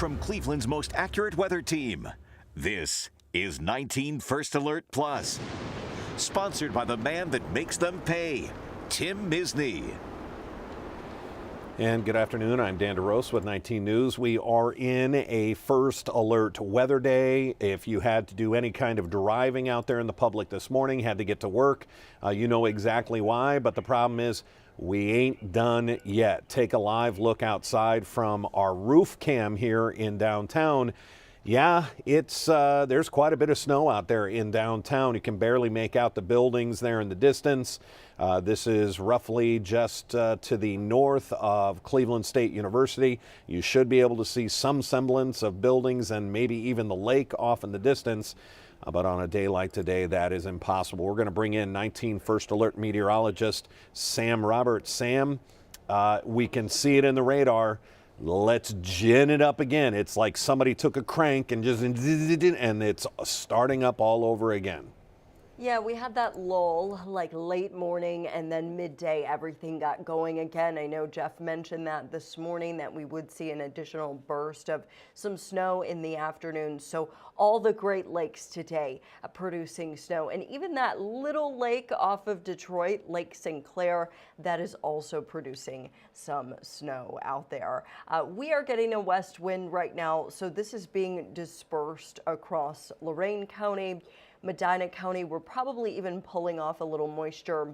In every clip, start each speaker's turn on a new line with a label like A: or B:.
A: from Cleveland's most accurate weather team. This is 19 First Alert Plus, sponsored by the man that makes them pay, Tim Misney.
B: And good afternoon, I'm Dan DeRose with 19 News. We are in a first alert weather day. If you had to do any kind of driving out there in the public this morning, had to get to work, you know exactly why, but the problem is we ain't done yet. Take a live look outside from our roof cam here in downtown. Yeah, it's there's quite a bit of snow out there in downtown. You can barely make out the buildings there in the distance. This is roughly just to the north of Cleveland State University. You should be able to see some semblance of buildings and maybe even the lake off in the distance. But on a day like today, that is impossible. We're going to bring in 19 First Alert meteorologist Sam Roberts. Sam, we can see it in the radar. Let's gin it up again. It's like somebody took a crank and and it's starting up all over again.
C: Yeah, we had that lull like late morning and then midday everything got going again. I know Jeff mentioned that this morning that we would see an additional burst of some snow in the afternoon. So all the Great Lakes today producing snow, and even that little lake off of Detroit, Lake St. Clair, that is also producing some snow out there. We are getting a west wind right now, so this is being dispersed across Lorain County, Medina County. We're probably even pulling off a little moisture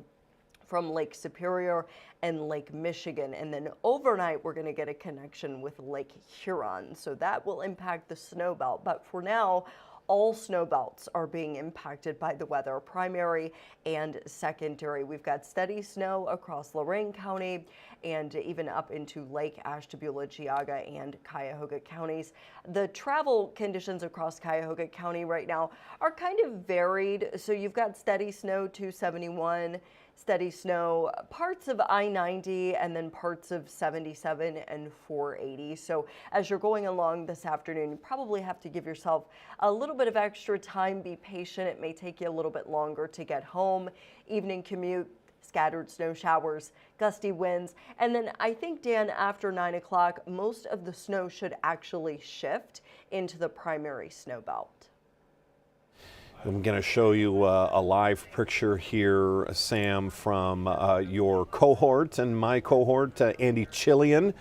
C: from Lake Superior and Lake Michigan. And then overnight, we're going to get a connection with Lake Huron. So that will impact the snow belt. But for now, all snow belts are being impacted by the weather, primary and secondary. We've got steady snow across Lorain County and even up into Lake Ashtabula, Geauga, and Cuyahoga counties. The travel conditions across Cuyahoga County right now are kind of varied. So you've got steady snow 271, steady snow parts of I-90 and then parts of 77 and 480. So as you're going along this afternoon, you probably have to give yourself a little bit of extra time. Be patient. It may take you a little bit longer to get home. Evening commute, scattered snow showers, gusty winds. And then I think, Dan, after 9 o'clock, most of the snow should actually shift into the primary snow belt.
B: I'm going to show you a live picture here, Sam, from your cohort and my cohort, Andy Chillian.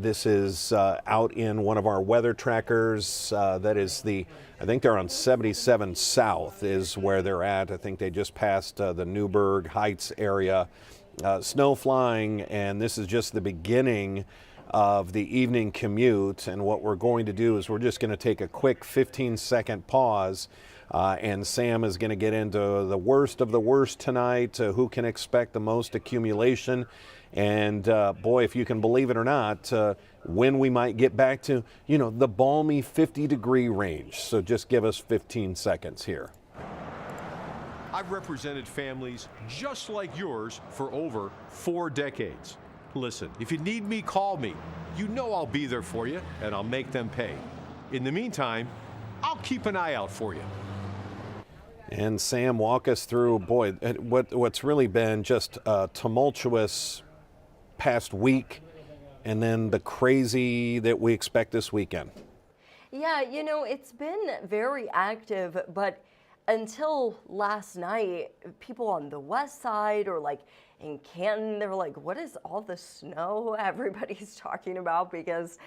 B: This is out in one of our weather trackers. That is I think they're on 77 South is where they're at. I think they just passed the Newburgh Heights area. Snow flying, and this is just the beginning of the evening commute. And what we're going to do is we're just going to take a quick 15-second pause. And Sam is going to get into the worst of the worst tonight, who can expect the most accumulation. And boy, if you can believe it or not, when we might get back to, the balmy 50-degree range. So just give us 15 seconds here.
D: I've represented families just like yours for over 4 decades. Listen, if you need me, call me. You know I'll be there for you, and I'll make them pay. In the meantime, I'll keep an eye out for you.
B: And Sam, walk us through, boy, what's really been just a tumultuous past week, and then the crazy that we expect this weekend.
C: Yeah, it's been very active, but until last night, people on the west side or like in Canton, they were like, what is all the snow everybody's talking about? Because,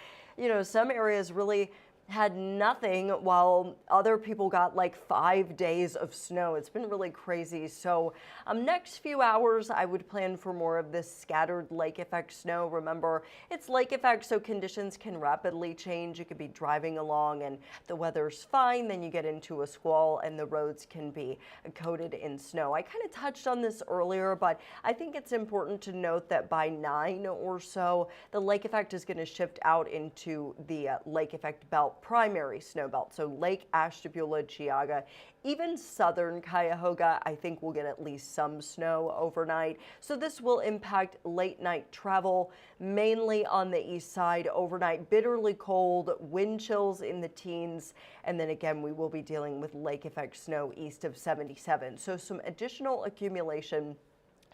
C: some areas really had nothing while other people got like 5 days of snow. It's been really crazy. So next few hours, I would plan for more of this scattered lake effect snow. Remember, it's lake effect, so conditions can rapidly change. You could be driving along and the weather's fine, then you get into a squall and the roads can be coated in snow. I kind of touched on this earlier, but I think it's important to note that by 9 or so, the lake effect is going to shift out into the lake effect belt, primary snow belt. So Lake Ashtabula, Geauga, even southern Cuyahoga, I think we'll get at least some snow overnight. So this will impact late night travel, mainly on the east side overnight. Bitterly cold, wind chills in the teens. And then again, we will be dealing with lake effect snow east of 77. So some additional accumulation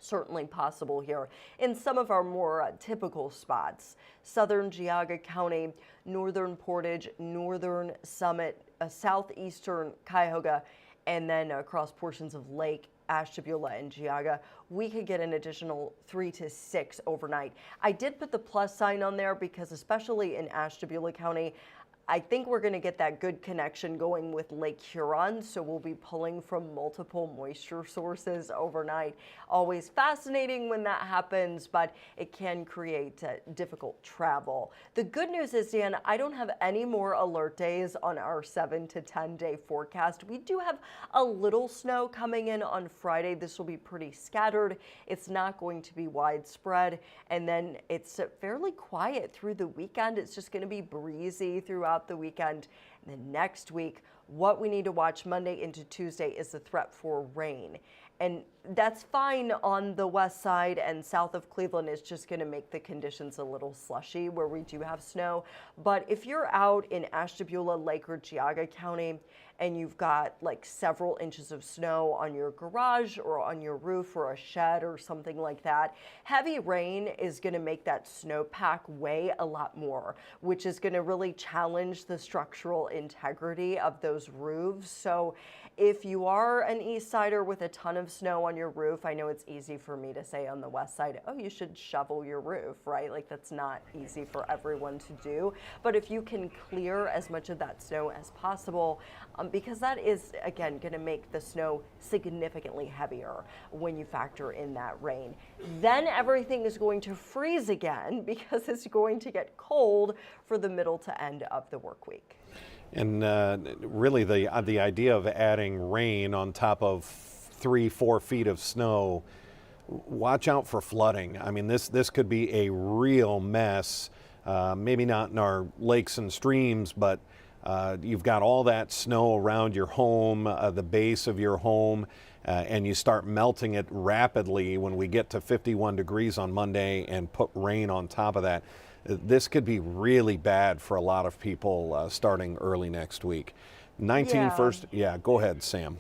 C: certainly possible here in some of our more typical spots. Southern Geauga County, northern Portage, northern Summit, southeastern Cuyahoga, and then across portions of Lake, Ashtabula, and Geauga. We could get an additional 3 to 6 overnight. I did put the plus sign on there because especially in Ashtabula County, I think we're going to get that good connection going with Lake Huron, so we'll be pulling from multiple moisture sources overnight. Always fascinating when that happens, but it can create difficult travel. The good news is, Dan, I don't have any more alert days on our 7 to 10 day forecast. We do have a little snow coming in on Friday. This will be pretty scattered. It's not going to be widespread, and then it's fairly quiet through the weekend. It's just going to be breezy throughout the weekend. And then next week, what we need to watch Monday into Tuesday is the threat for rain. And that's fine on the west side and south of Cleveland. It's just going to make the conditions a little slushy where we do have snow. But if you're out in Ashtabula, Lake, or Geauga County and you've got like several inches of snow on your garage or on your roof or a shed or something like that, heavy rain is going to make that snowpack weigh a lot more, which is going to really challenge the structural integrity of those roofs. So if you are an east sider with a ton of snow on your roof, I know it's easy for me to say on the west side, oh, you should shovel your roof, right? Like that's not easy for everyone to do. But if you can clear as much of that snow as possible, because that is, again, going to make the snow significantly heavier when you factor in that rain. Then everything is going to freeze again because it's going to get cold for the middle to end of the work week.
B: And really the idea of adding rain on top of 3-4 feet of snow, watch out for flooding. I mean, this could be a real mess, maybe not in our lakes and streams, but you've got all that snow around your home, the base of your home, and you start melting it rapidly when we get to 51 degrees on Monday and put rain on top of that. This could be really bad for a lot of people starting early next week. 19 first, yeah, go ahead, Sam.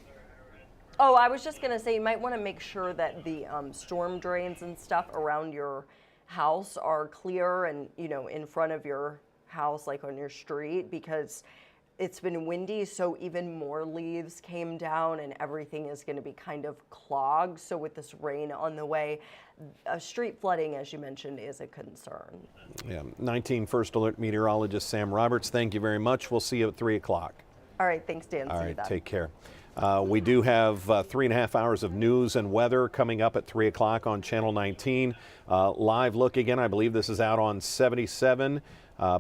C: Oh, I was just going to say you might want to make sure that the storm drains and stuff around your house are clear and, you know, in front of your house, like on your street, because it's been windy, so even more leaves came down and everything is going to be kind of clogged. So with this rain on the way, street flooding, as you mentioned, is a concern.
B: Yeah, 19 First Alert meteorologist Sam Roberts, thank you very much. We'll see you at 3 o'clock.
C: All right, thanks, Dan.
B: All
C: See you
B: right,
C: then.
B: take care. We do have 3.5 hours of news and weather coming up at 3 o'clock on Channel 19. Live look again, I believe this is out on 77,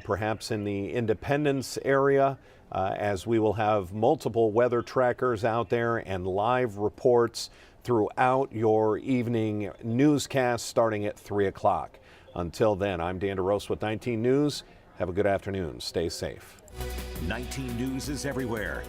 B: perhaps in the Independence area, as we will have multiple weather trackers out there and live reports throughout your evening newscast starting at 3 o'clock. Until then, I'm Dan DeRosa with 19 News. Have a good afternoon. Stay safe.
A: 19 News is everywhere.